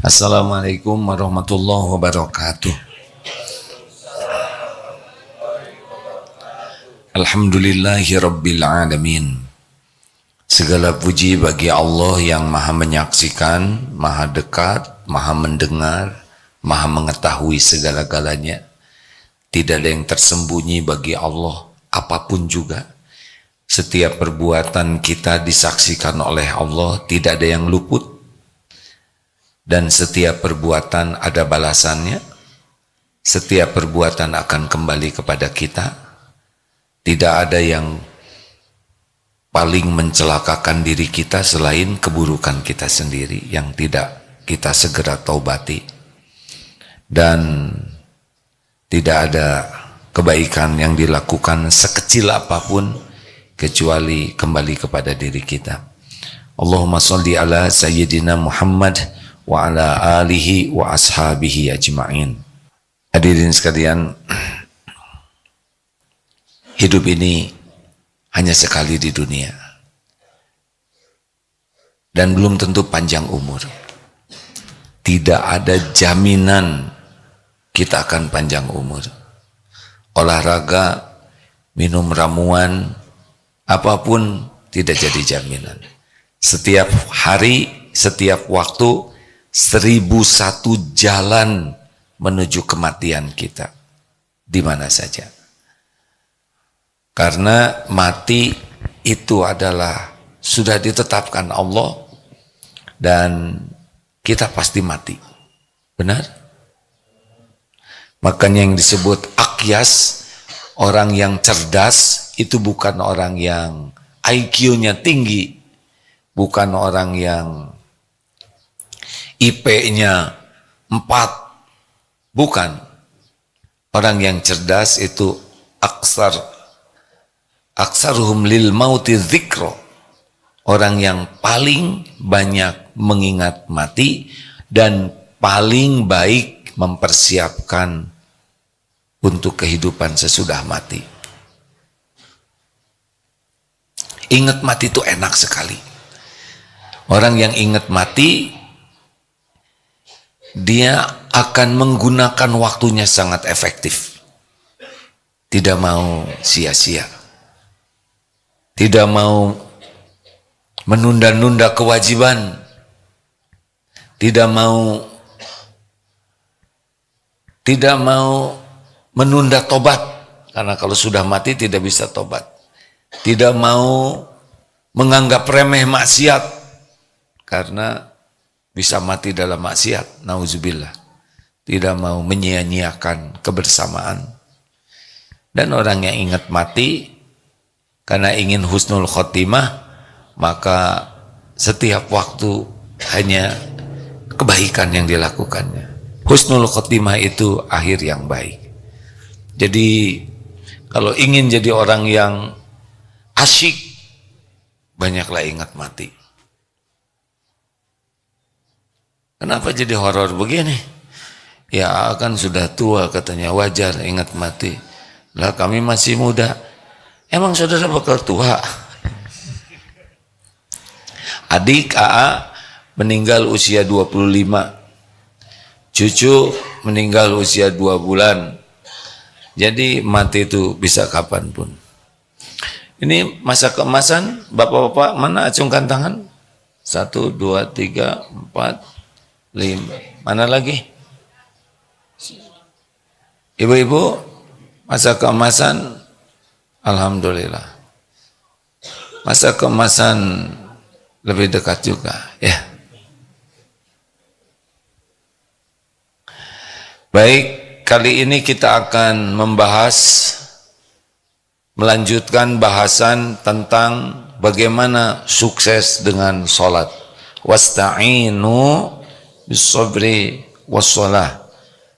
Assalamualaikum warahmatullahi wabarakatuh. Alhamdulillahi rabbil alamin. Segala puji bagi Allah yang maha menyaksikan, maha dekat, maha mendengar, maha mengetahui segala-galanya. Tidak ada yang tersembunyi bagi Allah, apapun juga. Setiap perbuatan kita disaksikan oleh Allah, tidak ada yang luput. Dan setiap perbuatan ada balasannya. Setiap perbuatan akan kembali kepada kita. Tidak ada yang paling mencelakakan diri kita selain keburukan kita sendiri yang tidak kita segera taubati. Dan tidak ada kebaikan yang dilakukan sekecil apapun kecuali kembali kepada diri kita. Allahumma sholli ala sayyidina Muhammad wa ala alihi wa ashabihi ajma'in. Hadirin sekalian, hidup ini hanya sekali di dunia dan belum tentu panjang umur. Tidak ada jaminan kita akan panjang umur. Olahraga, minum ramuan, apapun tidak jadi jaminan. Setiap hari, setiap waktu, 1001 jalan menuju kematian kita. Di mana saja. Karena mati itu adalah sudah ditetapkan Allah dan kita pasti mati. Benar? Makanya yang disebut akyas, orang yang cerdas, itu bukan orang yang IQ-nya tinggi, bukan orang yang IP-nya 4, bukan. Orang yang cerdas itu aksaruhum lil mauti dzikra. Orang yang paling banyak mengingat mati dan paling baik mempersiapkan untuk kehidupan sesudah mati. Ingat mati itu enak sekali. Orang yang ingat mati, dia akan menggunakan waktunya sangat efektif. Tidak mau sia-sia. Tidak mau menunda-nunda kewajiban. Tidak mau menunda tobat. Karena kalau sudah mati tidak bisa tobat. Tidak mau menganggap remeh maksiat. Karena bisa mati dalam maksiat. Nauzubillah. Tidak mau menyia-nyiakan kebersamaan. Dan orang yang ingat mati karena ingin husnul khotimah, maka setiap waktu hanya kebaikan yang dilakukannya. Husnul khotimah itu akhir yang baik. Jadi kalau ingin jadi orang yang asyik, banyaklah ingat mati. Kenapa jadi horor begini? Ya kan sudah tua katanya, wajar ingat mati. Lah kami masih muda. Emang saudara bakal tua? Adik AA meninggal usia 25. Cucu meninggal usia 2 bulan. Jadi mati itu bisa kapanpun. Ini masa keemasan, bapak-bapak mana acungkan tangan? 1, 2, 3, 4, 5. Mana lagi? Ibu-ibu, masa keemasan, alhamdulillah. Masa keemasan lebih dekat juga, ya. Baik, kali ini kita akan melanjutkan bahasan tentang bagaimana sukses dengan sholat. Wasta'inu bis-sabri was-shalah.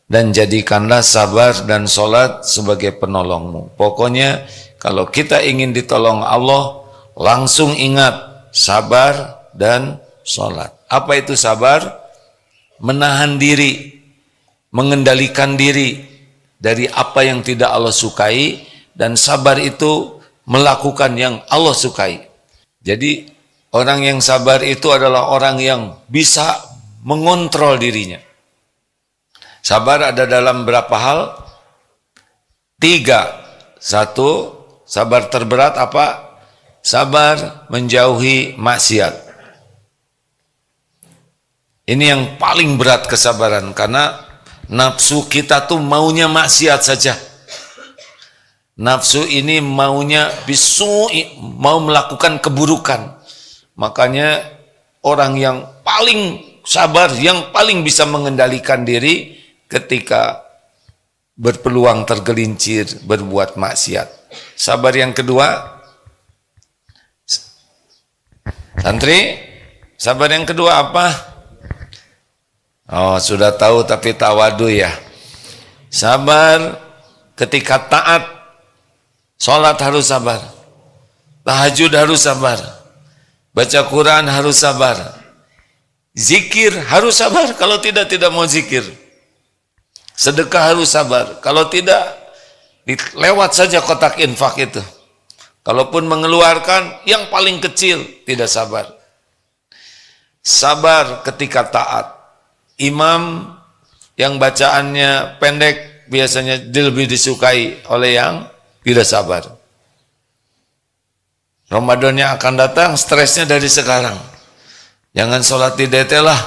Dan jadikanlah sabar dan sholat sebagai penolongmu. Pokoknya kalau kita ingin ditolong Allah, langsung ingat sabar dan sholat. Apa itu sabar? Menahan diri, mengendalikan diri dari apa yang tidak Allah sukai, dan sabar itu melakukan yang Allah sukai. Jadi orang yang sabar itu adalah orang yang bisa mengontrol dirinya. Sabar ada dalam berapa hal? 3. 1, sabar terberat apa? Sabar menjauhi maksiat. Ini yang paling berat kesabaran, karena nafsu kita tuh maunya maksiat saja. Nafsu ini maunya mau melakukan keburukan. Makanya orang yang paling sabar, yang paling bisa mengendalikan diri ketika berpeluang tergelincir berbuat maksiat. Sabar yang kedua, santri, sabar yang kedua apa? Oh, sudah tahu tapi tawadu ya. Sabar ketika taat. Sholat harus sabar, tahajud harus sabar, baca Quran harus sabar, zikir harus sabar, kalau tidak mau zikir. Sedekah harus sabar, kalau tidak lewat saja kotak infak itu. Kalaupun mengeluarkan yang paling kecil, tidak sabar. Sabar ketika taat. Imam yang bacaannya pendek biasanya lebih disukai oleh yang tidak sabar. Ramadan yang akan datang, stresnya dari sekarang. Jangan sholat di DT lah,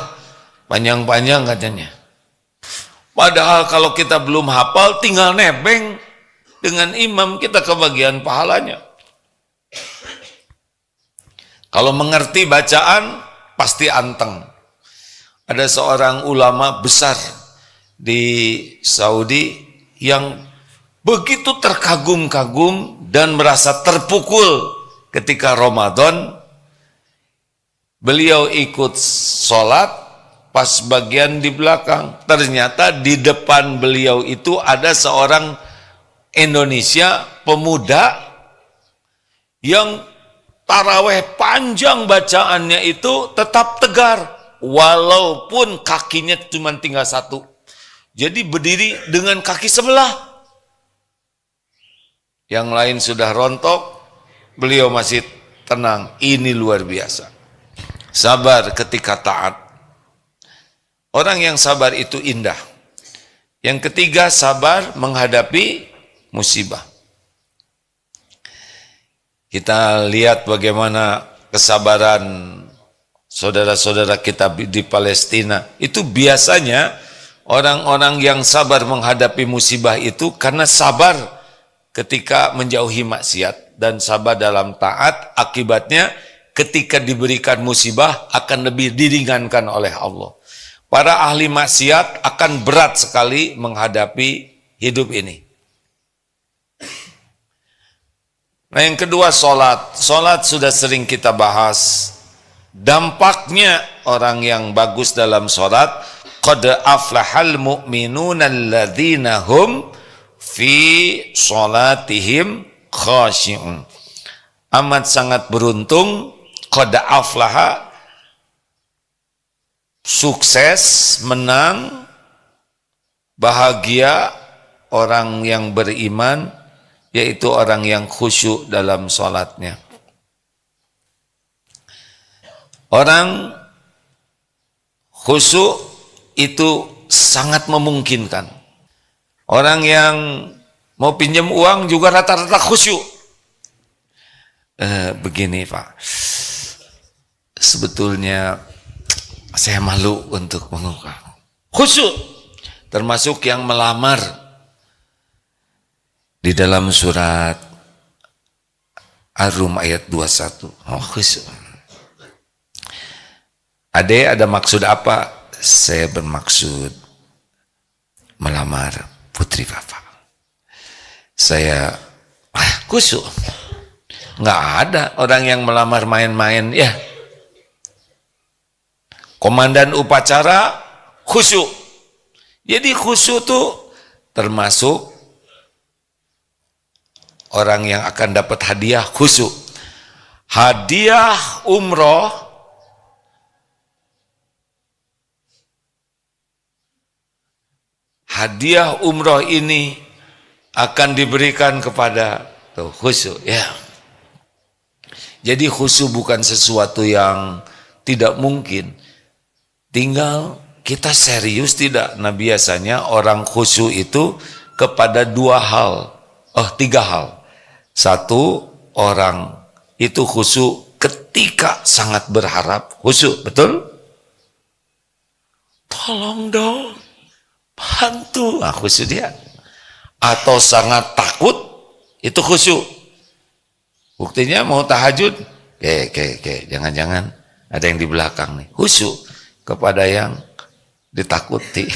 panjang-panjang katanya. Padahal kalau kita belum hafal, tinggal nebeng dengan imam, kita kebagian pahalanya. Kalau mengerti bacaan, pasti anteng. Ada seorang ulama besar di Saudi yang begitu terkagum-kagum dan merasa terpukul ketika Ramadan. Beliau ikut sholat, pas bagian di belakang, ternyata di depan beliau itu ada seorang Indonesia pemuda yang taraweh panjang bacaannya itu tetap tegar, walaupun kakinya cuma tinggal satu. Jadi berdiri dengan kaki sebelah. Yang lain sudah rontok, beliau masih tenang. Ini luar biasa. Sabar ketika taat. Orang yang sabar itu indah. Yang ketiga, sabar menghadapi musibah. Kita lihat bagaimana kesabaran saudara-saudara kita di Palestina. Itu biasanya orang-orang yang sabar menghadapi musibah itu karena sabar ketika menjauhi maksiat dan sabar dalam taat, akibatnya ketika diberikan musibah akan lebih diringankan oleh Allah. Para ahli maksiat akan berat sekali menghadapi hidup ini. Nah, yang kedua, sholat. Sholat sudah sering kita bahas. Dampaknya orang yang bagus dalam sholat, qad aflahal mu'minuna alladzina hum fi sholatihim khashi'un. Amat sangat beruntung, qad aflaha, sukses, menang, bahagia orang yang beriman, yaitu orang yang khusyuk dalam sholatnya. Orang khusyuk itu sangat memungkinkan. Orang yang mau pinjam uang juga rata-rata khusyuk. Begini Pak, sebetulnya saya malu untuk mengungkap. Khusyuk, termasuk yang melamar. Di dalam surat Ar-Rum ayat 21. Oh, khusyuk. Ade, ada maksud apa? Saya bermaksud melamar putri Bapak. Saya khusyuk. Nggak ada orang yang melamar main-main ya. Komandan upacara khusyuk. Jadi khusyuk itu termasuk orang yang akan dapat hadiah khusyuk. Hadiah umroh ini akan diberikan kepada khusyuk ya. Jadi khusyuk bukan sesuatu yang tidak mungkin. Tinggal kita serius tidak. Nah biasanya orang khusyuk itu kepada tiga hal. Satu, orang itu khusyuk ketika sangat berharap. Khusyuk, betul? Tolong dong, bantu. Nah, khusyuk dia. Atau sangat takut, itu khusyuk. Buktinya mau tahajud, jangan-jangan ada yang di belakang nih. Khusyuk kepada yang ditakuti.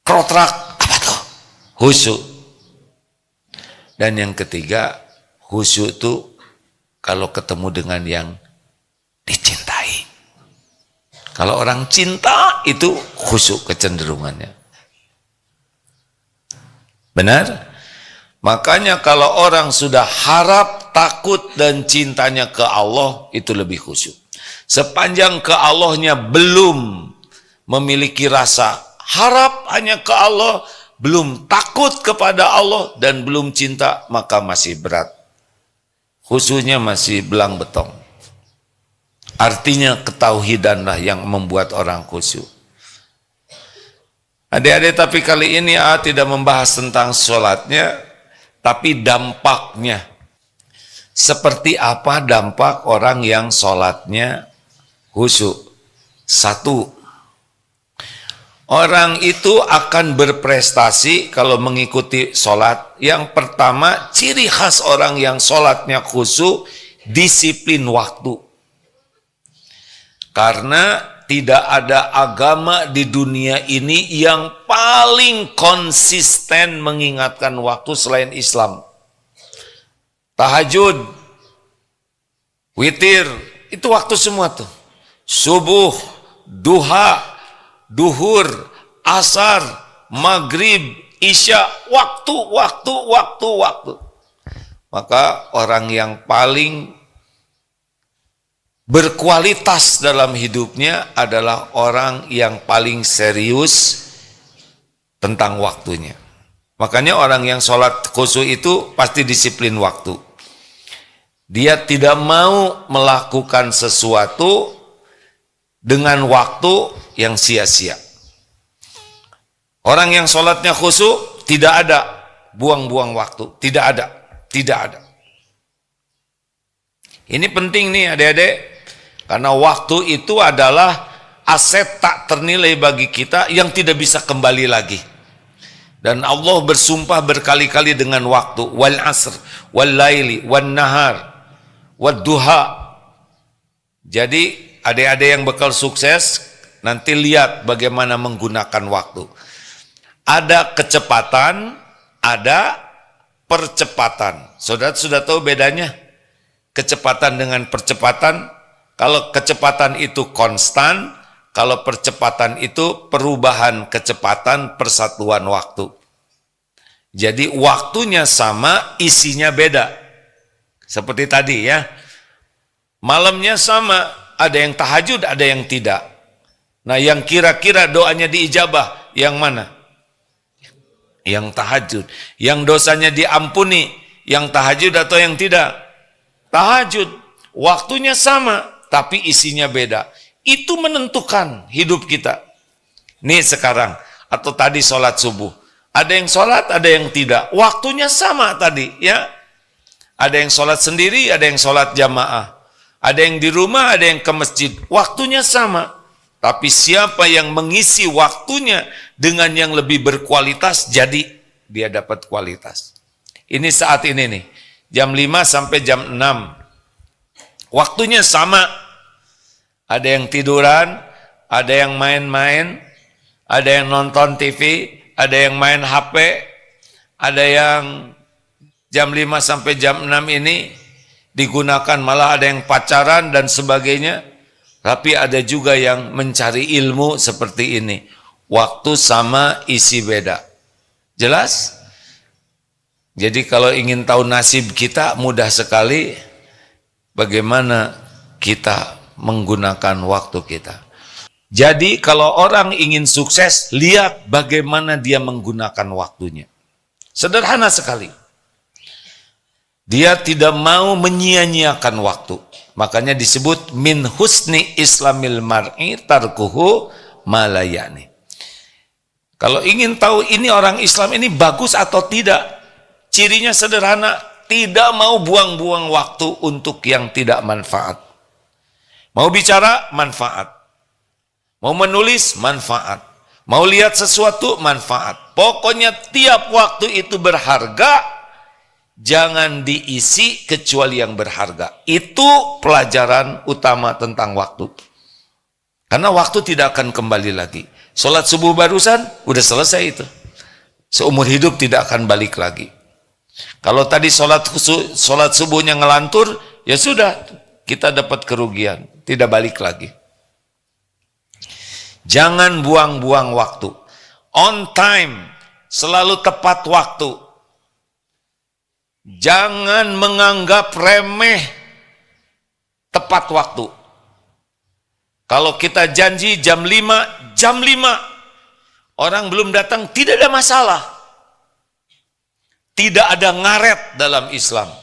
Krotrak, apa tuh? Khusyuk. Dan yang ketiga, khusyuk itu kalau ketemu dengan yang dicintai. Kalau orang cinta itu khusyuk kecenderungannya. Benar? Makanya kalau orang sudah harap, takut dan cintanya ke Allah, itu lebih khusyuk. Sepanjang ke Allahnya belum memiliki rasa harap hanya ke Allah, belum takut kepada Allah dan belum cinta, maka masih berat. Khusyuknya masih belang betong. Artinya ketauhidanlah yang membuat orang khusyuk. Adik-adik, tapi kali ini tidak membahas tentang sholatnya, tapi dampaknya. Seperti apa dampak orang yang sholatnya khusyuk? Satu, orang itu akan berprestasi kalau mengikuti sholat. Yang pertama, ciri khas orang yang sholatnya khusyuk, disiplin waktu. Karena tidak ada agama di dunia ini yang paling konsisten mengingatkan waktu selain Islam. Tahajud, witir, itu waktu semua tuh. Subuh, duha, duhur, asar, maghrib, isya, waktu. Maka orang yang paling berkualitas dalam hidupnya adalah orang yang paling serius tentang waktunya. Makanya orang yang sholat khusyuk itu pasti disiplin waktu. Dia tidak mau melakukan sesuatu dengan waktu yang sia-sia. Orang yang sholatnya khusyuk tidak ada buang-buang waktu, tidak ada. Ini penting nih adik-adik, karena waktu itu adalah aset tak ternilai bagi kita yang tidak bisa kembali lagi. Dan Allah bersumpah berkali-kali dengan waktu, wal asr, wal laili, wan nahar, wad duha. Jadi adik-adik yang bakal sukses, nanti lihat bagaimana menggunakan waktu. Ada kecepatan, ada percepatan. Saudara sudah tahu bedanya? Kecepatan dengan percepatan. Kalau kecepatan itu konstan, kalau percepatan itu perubahan kecepatan persatuan waktu. Jadi waktunya sama, isinya beda. Seperti tadi ya. Malamnya sama, ada yang tahajud, ada yang tidak. Nah, yang kira-kira doanya diijabah, yang mana? Yang tahajud. Yang dosanya diampuni, yang tahajud atau yang tidak? Tahajud. Waktunya sama, tapi isinya beda. Itu menentukan hidup kita. Nih sekarang, atau tadi sholat subuh. Ada yang sholat, ada yang tidak. Waktunya sama tadi, ya. Ada yang sholat sendiri, ada yang sholat jamaah. Ada yang di rumah, ada yang ke masjid. Waktunya sama. Tapi siapa yang mengisi waktunya dengan yang lebih berkualitas, jadi dia dapat kualitas. Ini saat ini nih, jam 5 sampai jam 6. Waktunya sama. Ada yang tiduran, ada yang main-main, ada yang nonton TV, ada yang main HP, ada yang jam 5 sampai jam 6 ini digunakan malah ada yang pacaran dan sebagainya. Tapi ada juga yang mencari ilmu seperti ini. Waktu sama, isi beda. Jelas? Jadi kalau ingin tahu nasib kita, mudah sekali. Bagaimana kita menggunakan waktu kita. Jadi kalau orang ingin sukses, lihat bagaimana dia menggunakan waktunya. Sederhana sekali. Dia tidak mau menyia-nyiakan waktu. Makanya disebut min husni islamil mar'i tarkuhu malayani. Kalau ingin tahu ini orang Islam ini bagus atau tidak, cirinya sederhana, tidak mau buang-buang waktu untuk yang tidak manfaat. Mau bicara, manfaat. Mau menulis, manfaat. Mau lihat sesuatu, manfaat. Pokoknya tiap waktu itu berharga, jangan diisi kecuali yang berharga. Itu pelajaran utama tentang waktu. Karena waktu tidak akan kembali lagi. Sholat subuh barusan, udah selesai itu. Seumur hidup tidak akan balik lagi. Kalau tadi sholat subuhnya ngelantur, ya sudah, kita dapat kerugian, tidak balik lagi. Jangan buang-buang waktu. On time, selalu tepat waktu. Jangan menganggap remeh tepat waktu. Kalau kita janji jam 5, jam 5. Orang belum datang, tidak ada masalah. Tidak ada ngaret dalam Islam.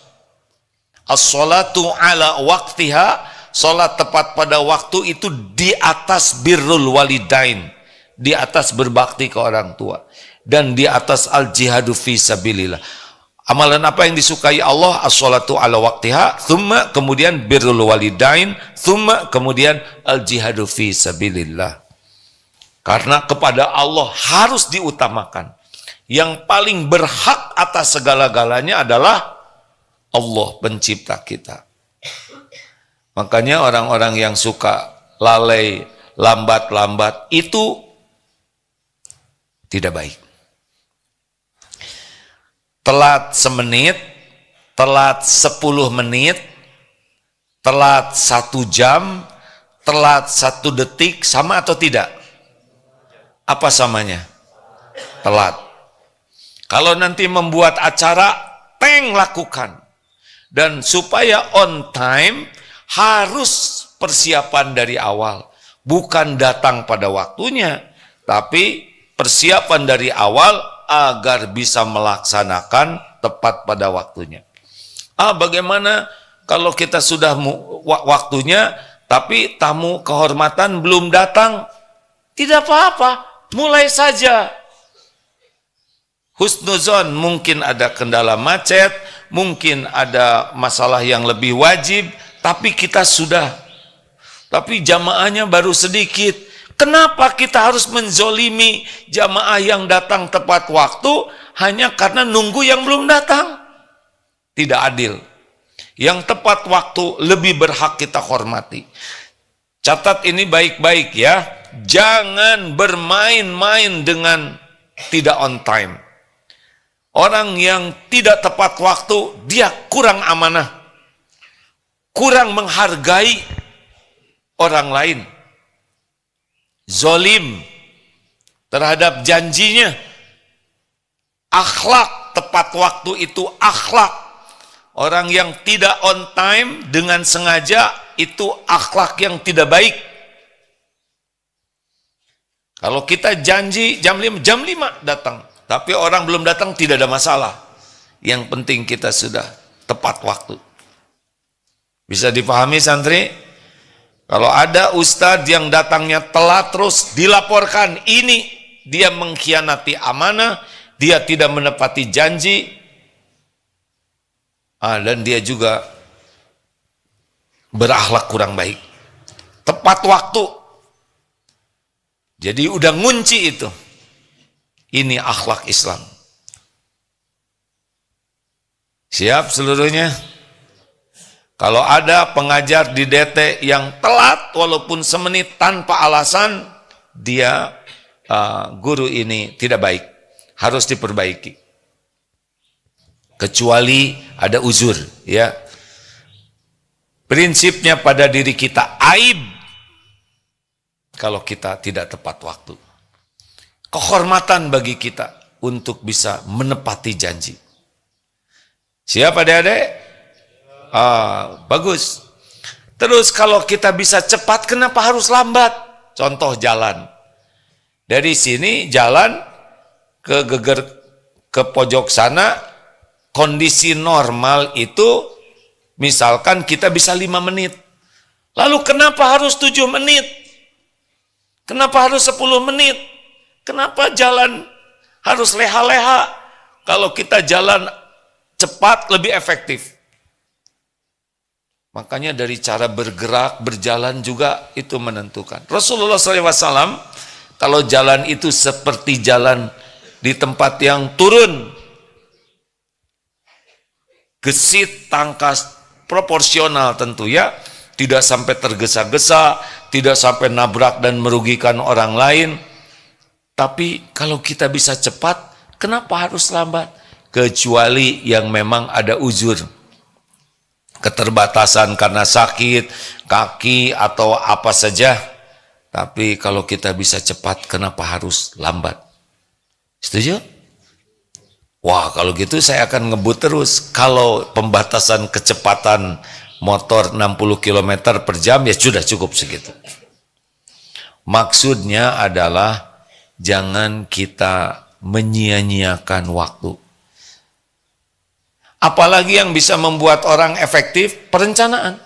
As-salatu ala waqtiha, salat tepat pada waktu itu di atas birrul walidain, di atas berbakti ke orang tua, dan di atas al-jihadu fi sabilillah. Amalan apa yang disukai Allah? As-salatu ala waqtiha, thumma kemudian birrul walidain, thumma kemudian al-jihadu fi sabilillah. Karena kepada Allah harus diutamakan. Yang paling berhak atas segala-galanya adalah Allah pencipta kita. Makanya orang-orang yang suka lalai, lambat-lambat itu tidak baik. Telat semenit, telat 10 menit, telat 1 jam, telat 1 detik, sama atau tidak? Apa samanya? Telat. Kalau nanti membuat acara, lakukan. Dan supaya on time, harus persiapan dari awal. Bukan datang pada waktunya, tapi persiapan dari awal agar bisa melaksanakan tepat pada waktunya. Bagaimana kalau kita sudah waktunya, tapi tamu kehormatan belum datang? Tidak apa-apa, mulai saja. Husnuzon, mungkin ada kendala macet, mungkin ada masalah yang lebih wajib, tapi kita sudah. Tapi jamaahnya baru sedikit. Kenapa kita harus menzolimi jamaah yang datang tepat waktu hanya karena nunggu yang belum datang? Tidak adil. Yang tepat waktu lebih berhak kita hormati. Catat ini baik-baik ya. Jangan bermain-main dengan tidak on time. Orang yang tidak tepat waktu, dia kurang amanah. Kurang menghargai orang lain. Zolim terhadap janjinya. Akhlak, tepat waktu itu akhlak. Orang yang tidak on time dengan sengaja, itu akhlak yang tidak baik. Kalau kita janji jam 5 datang, tapi orang belum datang, tidak ada masalah. Yang penting kita sudah tepat waktu. Bisa dipahami santri? Kalau ada ustadz yang datangnya telat terus dilaporkan, ini dia mengkhianati amanah, dia tidak menepati janji, dan dia juga berakhlak kurang baik. Tepat waktu. Jadi udah ngunci itu. Ini akhlak Islam. Siap seluruhnya? Kalau ada pengajar di DT yang telat walaupun semenit tanpa alasan, dia guru ini tidak baik, harus diperbaiki. Kecuali ada uzur, ya. Prinsipnya pada diri kita aib kalau kita tidak tepat waktu. Kehormatan bagi kita untuk bisa menepati janji. Siap adik-adik? Bagus. Terus kalau kita bisa cepat, kenapa harus lambat? Contoh jalan. Dari sini jalan ke geger ke pojok sana, kondisi normal itu misalkan kita bisa 5 menit. Lalu kenapa harus 7 menit? Kenapa harus 10 menit? Kenapa jalan harus leha-leha? Kalau kita jalan cepat lebih efektif. Makanya dari cara bergerak, berjalan juga itu menentukan. Rasulullah SAW, kalau jalan itu seperti jalan di tempat yang turun, gesit, tangkas, proporsional tentu ya, tidak sampai tergesa-gesa, tidak sampai nabrak dan merugikan orang lain. Tapi kalau kita bisa cepat, kenapa harus lambat? Kecuali yang memang ada uzur, keterbatasan karena sakit, kaki atau apa saja. Tapi kalau kita bisa cepat, kenapa harus lambat? Setuju? Wah, kalau gitu saya akan ngebut terus. Kalau pembatasan kecepatan motor 60 km per jam, ya sudah cukup segitu. Maksudnya adalah jangan kita menyia-nyiakan waktu. Apalagi yang bisa membuat orang efektif, perencanaan.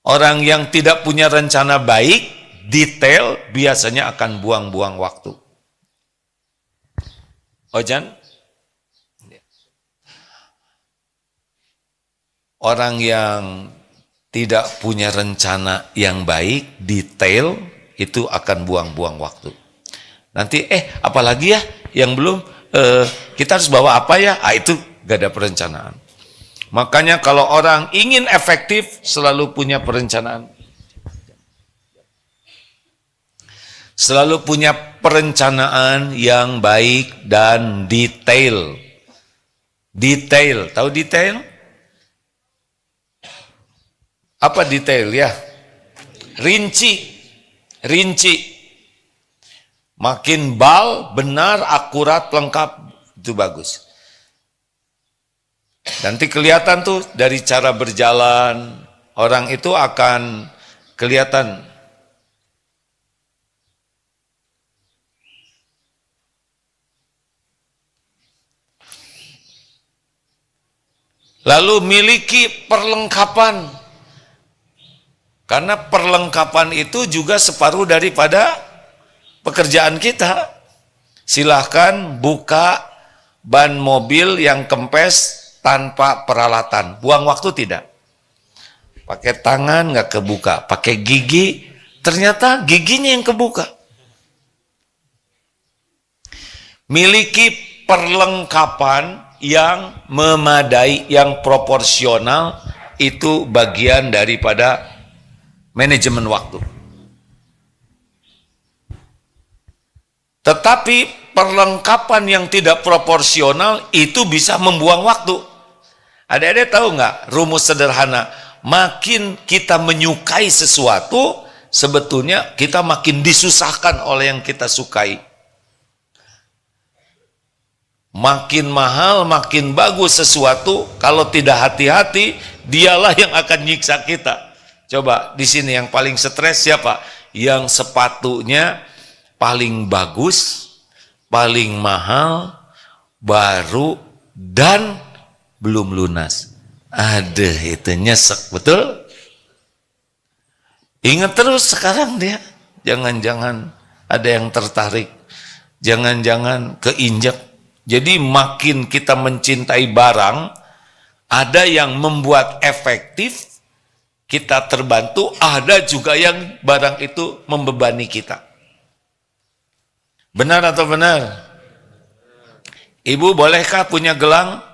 Orang yang tidak punya rencana baik, detail, biasanya akan buang-buang waktu. Ojan? Orang yang tidak punya rencana yang baik, detail, itu akan buang-buang waktu. Nanti, apalagi ya yang belum, kita harus bawa apa ya? Itu gak ada perencanaan. Makanya kalau orang ingin efektif, selalu punya perencanaan. Selalu punya perencanaan yang baik dan detail. Detail, tahu detail? Apa detail ya? Rinci. Makin benar, akurat, lengkap, itu bagus. Nanti kelihatan tuh dari cara berjalan, orang itu akan kelihatan. Lalu miliki perlengkapan. Karena perlengkapan itu juga separuh daripada pekerjaan kita. Silahkan buka ban mobil yang kempes tanpa peralatan. Buang waktu tidak. Pakai tangan nggak kebuka. Pakai gigi, ternyata giginya yang kebuka. Miliki perlengkapan yang memadai, yang proporsional, itu bagian daripada manajemen waktu. Tetapi perlengkapan yang tidak proporsional itu bisa membuang waktu. Adik-adik tahu nggak rumus sederhana? Makin kita menyukai sesuatu, sebetulnya kita makin disusahkan oleh yang kita sukai. Makin mahal, makin bagus sesuatu, kalau tidak hati-hati, dialah yang akan nyiksa kita. Coba di sini yang paling stres siapa? Yang sepatunya paling bagus, paling mahal, baru, dan belum lunas. Itu nyesek, betul? Ingat terus sekarang dia. Jangan-jangan ada yang tertarik. Jangan-jangan keinjak. Jadi makin kita mencintai barang, ada yang membuat efektif, kita terbantu, ada juga yang barang itu membebani kita. Benar atau benar? Ibu bolehkah punya gelang?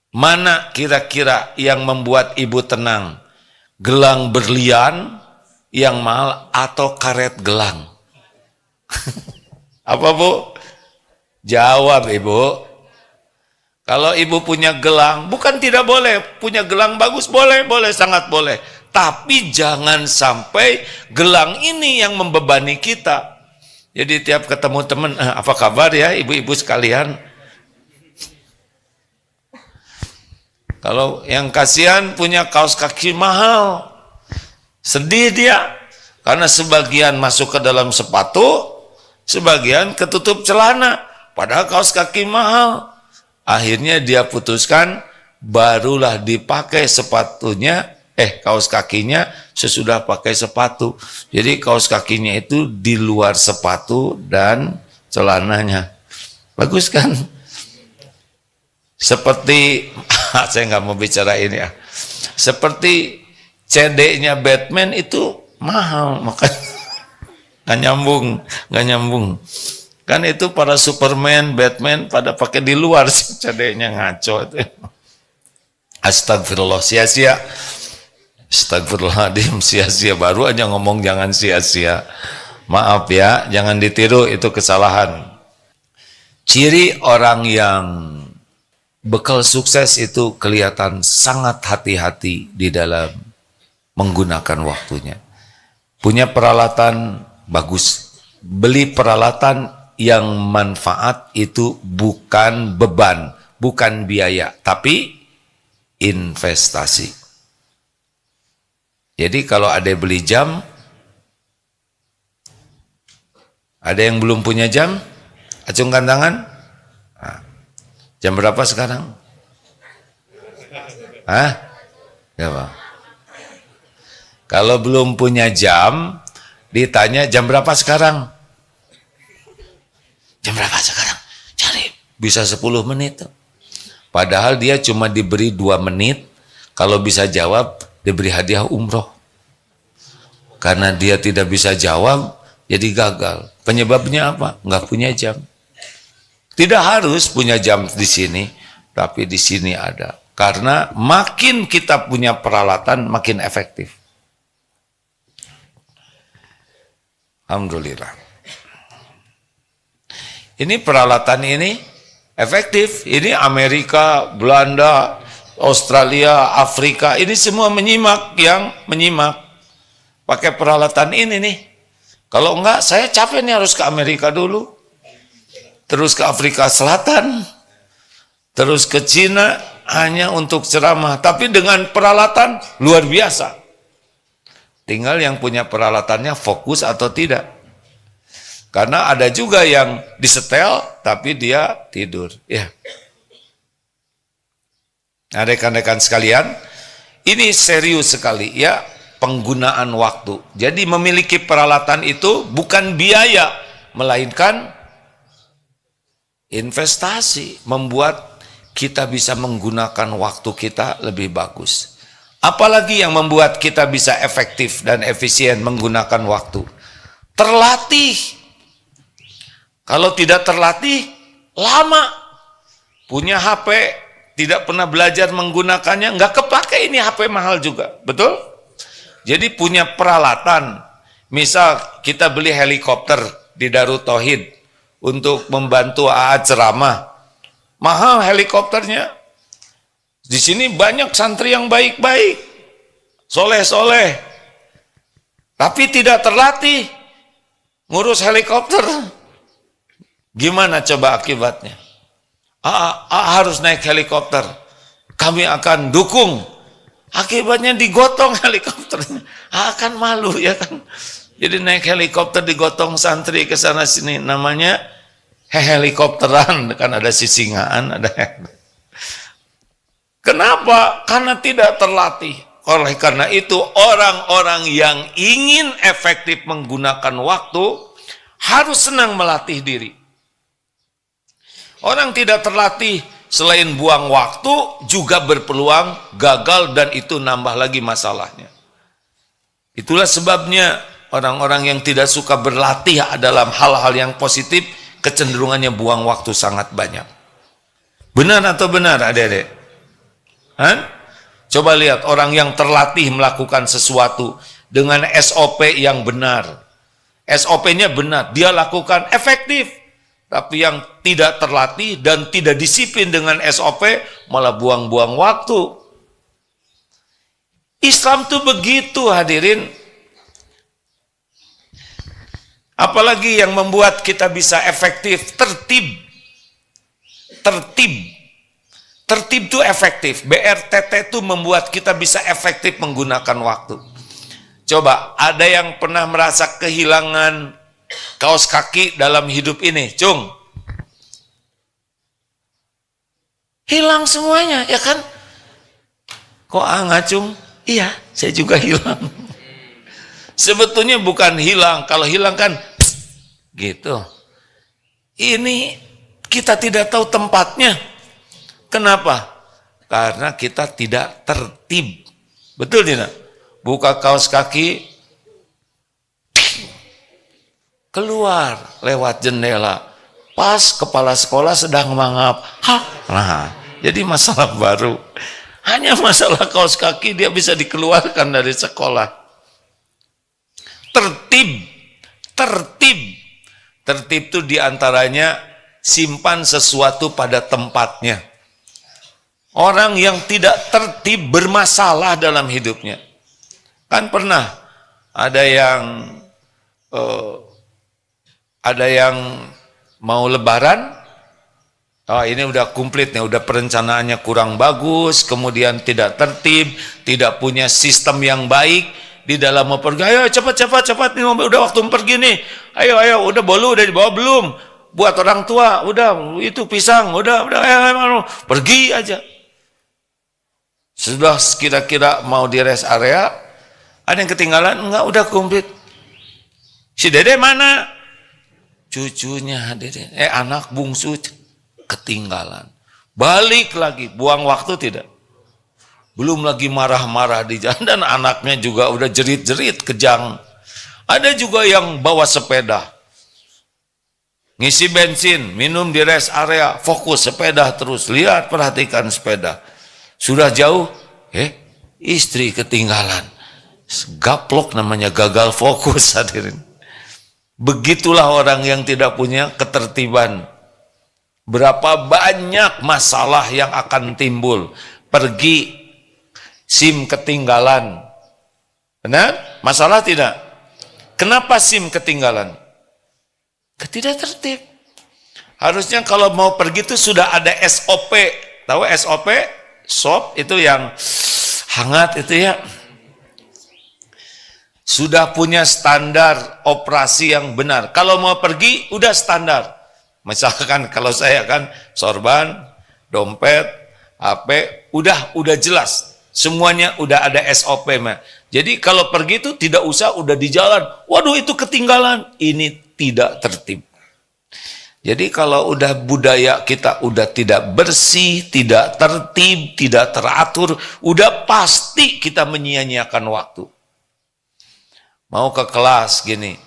Mana kira-kira yang membuat ibu tenang? Gelang berlian yang mahal atau karet gelang? Apa bu? Jawab ibu. Kalau ibu punya gelang, bukan tidak boleh, punya gelang bagus, boleh, sangat boleh. Tapi jangan sampai gelang ini yang membebani kita. Jadi tiap ketemu teman, apa kabar ya ibu-ibu sekalian? Kalau yang kasihan punya kaos kaki mahal, sedih dia. Karena sebagian masuk ke dalam sepatu, sebagian ketutup celana. Padahal kaos kaki mahal. Akhirnya dia putuskan, barulah dipakai sepatunya, kaos kakinya sesudah pakai sepatu. Jadi kaos kakinya itu di luar sepatu dan celananya. Bagus kan? Seperti, saya nggak mau bicara ini ya. Seperti CD-nya Batman itu mahal, makanya nggak nyambung. Kan itu para Superman, Batman pada pakai di luar sih, CD-nya ngaco itu. Astagfirullah, sia-sia. Astagfirullahaladzim, sia-sia. Baru aja ngomong jangan sia-sia. Maaf ya, jangan ditiru, itu kesalahan. Ciri orang yang bekal sukses itu kelihatan sangat hati-hati di dalam menggunakan waktunya. Punya peralatan bagus. Beli peralatan yang manfaat itu bukan beban, bukan biaya, tapi investasi. Jadi kalau ada beli jam, ada yang belum punya jam, acungkan tangan. Nah, jam berapa sekarang? Ya, Pak. Kalau belum punya jam, ditanya jam berapa sekarang? Jam berapa sekarang? Cari, bisa 10 menit tuh. Padahal dia cuma diberi 2 menit, kalau bisa jawab, diberi hadiah umroh. Karena dia tidak bisa jawab, jadi gagal. Penyebabnya apa? Nggak punya jam. Tidak harus punya jam di sini, tapi di sini ada. Karena makin kita punya peralatan, makin efektif. Alhamdulillah. Ini peralatan ini efektif. Ini Amerika, Belanda, Australia, Afrika, ini semua menyimak, pakai peralatan ini nih. Kalau enggak, saya capek nih harus ke Amerika dulu, terus ke Afrika Selatan, terus ke Cina hanya untuk ceramah. Tapi dengan peralatan luar biasa. Tinggal yang punya peralatannya fokus atau tidak. Karena ada juga yang disetel tapi dia tidur. Ya. Nah, rekan-rekan sekalian, ini serius sekali ya penggunaan waktu. Jadi memiliki peralatan itu bukan biaya, melainkan investasi, membuat kita bisa menggunakan waktu kita lebih bagus. Apalagi yang membuat kita bisa efektif dan efisien menggunakan waktu? Terlatih. Kalau tidak terlatih, lama. Punya HP, tidak pernah belajar menggunakannya, nggak kepake, ini HP mahal juga, betul? Jadi punya peralatan, misal kita beli helikopter di Darut Tauhid untuk membantu AA ceramah, mahal helikopternya. Di sini banyak santri yang baik-baik, soleh-soleh, tapi tidak terlatih ngurus helikopter. Gimana coba akibatnya? Harus naik helikopter. Kami akan dukung. Akibatnya digotong helikopternya. Akan malu ya kan. Jadi naik helikopter digotong santri ke sana sini. Namanya helikopteran. Kan ada sisingaan. Kenapa? Karena tidak terlatih. Oleh karena itu orang-orang yang ingin efektif menggunakan waktu harus senang melatih diri. Orang tidak terlatih selain buang waktu juga berpeluang gagal dan itu nambah lagi masalahnya. Itulah sebabnya orang-orang yang tidak suka berlatih dalam hal-hal yang positif kecenderungannya buang waktu sangat banyak. Benar atau benar adik-adik? Coba lihat orang yang terlatih melakukan sesuatu dengan SOP yang benar. SOP-nya benar, dia lakukan efektif. Tapi yang tidak terlatih dan tidak disiplin dengan SOP malah buang-buang waktu. Islam tuh begitu hadirin. Apalagi yang membuat kita bisa efektif, tertib. Tertib itu efektif. BRTT itu membuat kita bisa efektif menggunakan waktu. Coba, ada yang pernah merasa kehilangan kaos kaki dalam hidup ini? Cung. Hilang semuanya, ya kan? Kok ngacung? Iya, saya juga hilang. Sebetulnya bukan hilang, kalau hilang kan gitu. Ini kita tidak tahu tempatnya. Kenapa? Karena kita tidak tertib. Betul tidak? Buka kaos kaki, keluar lewat jendela. Pas kepala sekolah sedang mangap. Nah, jadi masalah baru. Hanya masalah kaos kaki dia bisa dikeluarkan dari sekolah. Tertib. Tertib itu diantaranya simpan sesuatu pada tempatnya. Orang yang tidak tertib bermasalah dalam hidupnya. Kan pernah ada yang mau lebaran, ini udah komplit nih, udah perencanaannya kurang bagus, kemudian tidak tertib, tidak punya sistem yang baik di dalam mau pergi. Ayo cepat nih, udah waktu pergi nih. Ayo udah bolu udah dibawa belum? Buat orang tua udah, itu pisang udah ayo, pergi aja. Sudah kira-kira mau di rest area, ada yang ketinggalan? Enggak, udah komplit. Si Dede mana? Cucunya Dede, anak bungsu ketinggalan. Balik lagi, buang waktu tidak? Belum lagi marah-marah di jalan, dan anaknya juga udah jerit-jerit kejang. Ada juga yang bawa sepeda, ngisi bensin, minum di rest area, fokus sepeda terus, lihat perhatikan sepeda. Sudah jauh, istri ketinggalan. Gaplok namanya, gagal fokus, hadirin. Begitulah orang yang tidak punya ketertiban. Berapa banyak masalah yang akan timbul. Pergi, SIM ketinggalan. Benar? Masalah tidak? Kenapa SIM ketinggalan? Tidak tertib. Harusnya kalau mau pergi itu sudah ada SOP. Tahu SOP? SOP itu yang hangat itu ya. Sudah punya standar operasi yang benar. Kalau mau pergi udah standar. Misalkan kalau saya kan sorban, dompet, HP, udah jelas. Semuanya udah ada SOP. Jadi kalau pergi itu tidak usah udah di jalan. Waduh itu ketinggalan. Ini tidak tertib. Jadi kalau udah budaya kita udah tidak bersih, tidak tertib, tidak teratur, udah pasti kita menyia-nyiakan waktu. Mau ke kelas gini.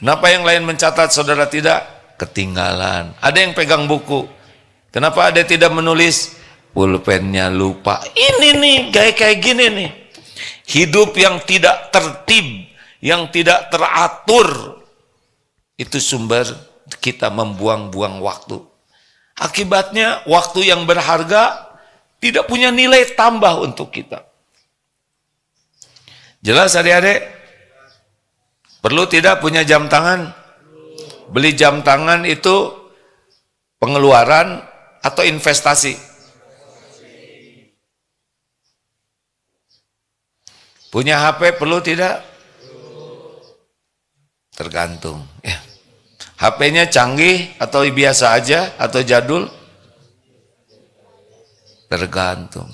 Kenapa yang lain mencatat, saudara tidak? Ketinggalan. Ada yang pegang buku. Kenapa ada tidak menulis? Pulpennya lupa. Ini nih, kayak gini nih. Hidup yang tidak tertib, yang tidak teratur, itu sumber kita membuang-buang waktu. Akibatnya waktu yang berharga tidak punya nilai tambah untuk kita. Jelas adik-adik? Perlu tidak punya jam tangan? Beli jam tangan itu pengeluaran atau investasi? Punya HP perlu tidak? Tergantung ya. HP-nya canggih atau biasa aja atau jadul? Tergantung.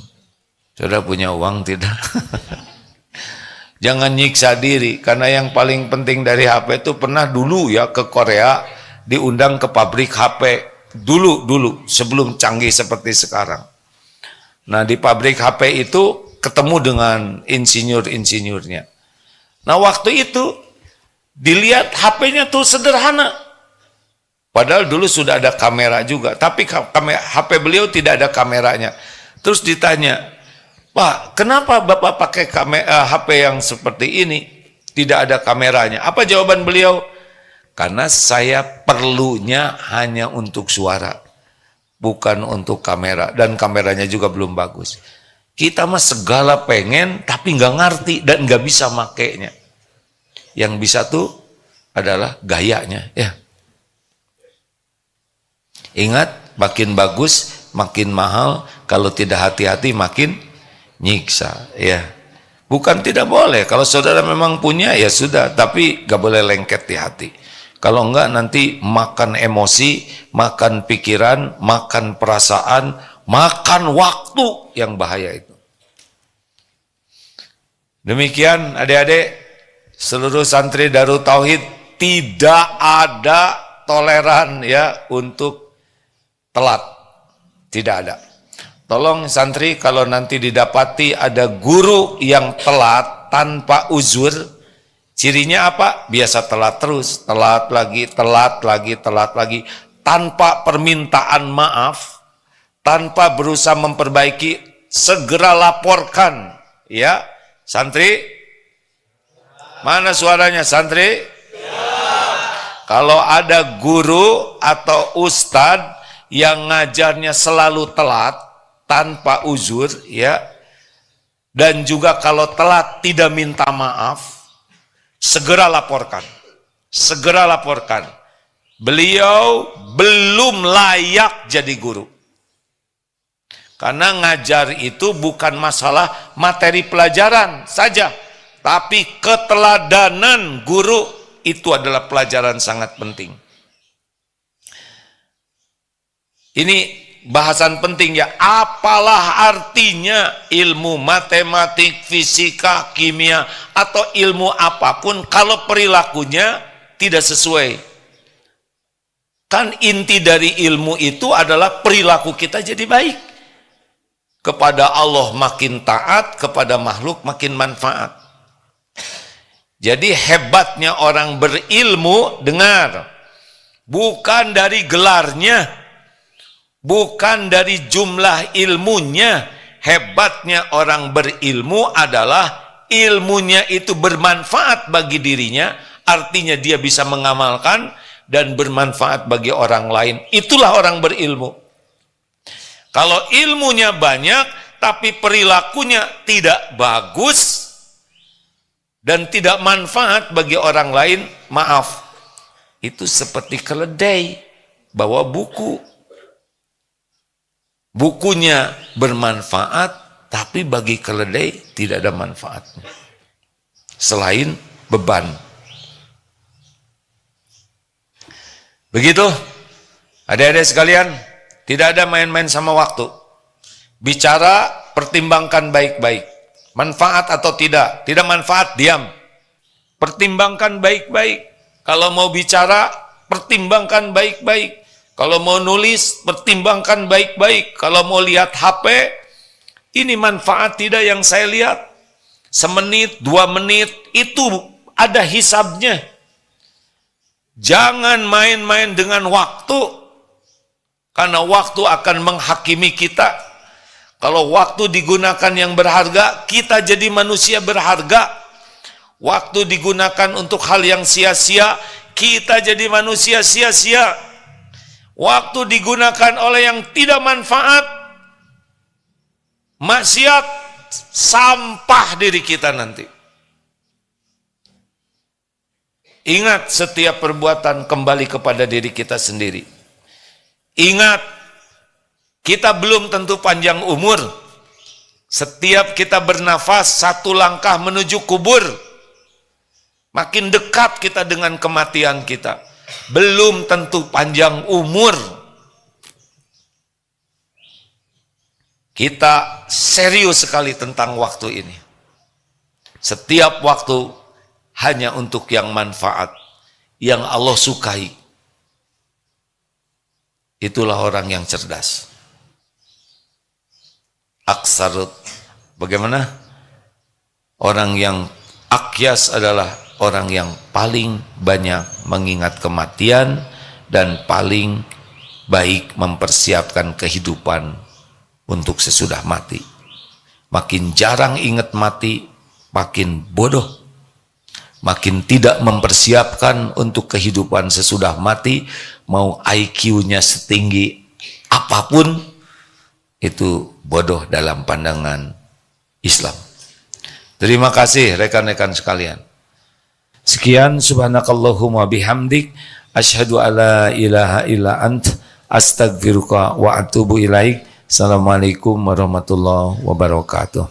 Sudah punya uang tidak? Jangan nyiksa diri, karena yang paling penting dari HP itu pernah dulu ya ke Korea, diundang ke pabrik HP dulu sebelum canggih seperti sekarang. Nah di pabrik HP itu ketemu dengan insinyur-insinyurnya. Nah waktu itu dilihat HP-nya tuh sederhana. Padahal dulu sudah ada kamera juga, tapi HP beliau tidak ada kameranya. Terus ditanya, Pak, kenapa Bapak pakai HP yang seperti ini? Tidak ada kameranya. Apa jawaban beliau? Karena saya perlunya hanya untuk suara, bukan untuk kamera. Dan kameranya juga belum bagus. Kita mah segala pengen, tapi nggak ngerti dan nggak bisa makainya. Yang bisa tuh adalah gayanya, ya. Ingat, makin bagus, makin mahal. Kalau tidak hati-hati, makin nyiksa. Ya, bukan tidak boleh. Kalau saudara memang punya, ya sudah. Tapi gak boleh lengket di hati. Kalau enggak nanti makan emosi, makan pikiran, makan perasaan, makan waktu yang bahaya itu. Demikian adik-adik, seluruh santri Darut Tauhid tidak ada toleran ya untuk telat. Tidak ada. Tolong santri kalau nanti didapati ada guru yang telat tanpa uzur, cirinya apa? Biasa telat terus, telat lagi, tanpa permintaan maaf, tanpa berusaha memperbaiki, segera laporkan. Ya, santri, mana suaranya santri? Kalau ada guru atau ustadz yang ngajarnya selalu telat tanpa uzur, ya, dan juga kalau telat tidak minta maaf, segera laporkan. Segera laporkan. Beliau belum layak jadi guru. Karena ngajar itu bukan masalah materi pelajaran saja, tapi keteladanan guru itu adalah pelajaran sangat penting. Ini bahasan penting ya. Apalah artinya ilmu matematik, fisika, kimia, atau ilmu apapun kalau perilakunya tidak sesuai. Kan inti dari ilmu itu adalah perilaku kita jadi baik. Kepada Allah makin taat, kepada makhluk makin manfaat. Jadi hebatnya orang berilmu, dengar, bukan dari gelarnya, bukan dari jumlah ilmunya. Hebatnya orang berilmu adalah ilmunya itu bermanfaat bagi dirinya, artinya dia bisa mengamalkan dan bermanfaat bagi orang lain. Itulah orang berilmu. Kalau ilmunya banyak tapi perilakunya tidak bagus dan tidak manfaat bagi orang lain, maaf, itu seperti keledai bawa buku. Bukunya bermanfaat tapi bagi keledai tidak ada manfaatnya selain beban. Begitu adik-adik sekalian, tidak ada main-main sama waktu. Bicara, pertimbangkan baik-baik. Manfaat atau tidak. Tidak manfaat, diam. Pertimbangkan baik-baik. Kalau mau bicara, pertimbangkan baik-baik. Kalau mau nulis, pertimbangkan baik-baik. Kalau mau lihat HP, ini manfaat tidak yang saya lihat. Semenit, 2 menit, itu ada hisabnya. Jangan main-main dengan waktu. Karena waktu akan menghakimi kita. Kalau waktu digunakan yang berharga, kita jadi manusia berharga. Waktu digunakan untuk hal yang sia-sia, kita jadi manusia sia-sia. Waktu digunakan oleh yang tidak manfaat, maksiat, sampah diri kita nanti. Ingat, setiap perbuatan kembali kepada diri kita sendiri. Ingat, kita belum tentu panjang umur. Setiap kita bernafas, 1 langkah menuju kubur. Makin dekat kita dengan kematian kita. Belum tentu panjang umur. Kita serius sekali tentang waktu ini. Setiap waktu hanya untuk yang manfaat, yang Allah sukai. Itulah orang yang cerdas. Aksarut. Bagaimana? Orang yang akyas adalah orang yang paling banyak mengingat kematian dan paling baik mempersiapkan kehidupan untuk sesudah mati. Makin jarang ingat mati, makin bodoh. Makin tidak mempersiapkan untuk kehidupan sesudah mati, mau IQ-nya setinggi apapun, itu bodoh dalam pandangan Islam. Terima kasih rekan-rekan sekalian. Sekian, subhanakallahumma bihamdik, asyhadu alla ilaha illa ant, astaghfiruka wa atubu ilaik. Assalamualaikum warahmatullahi wabarakatuh.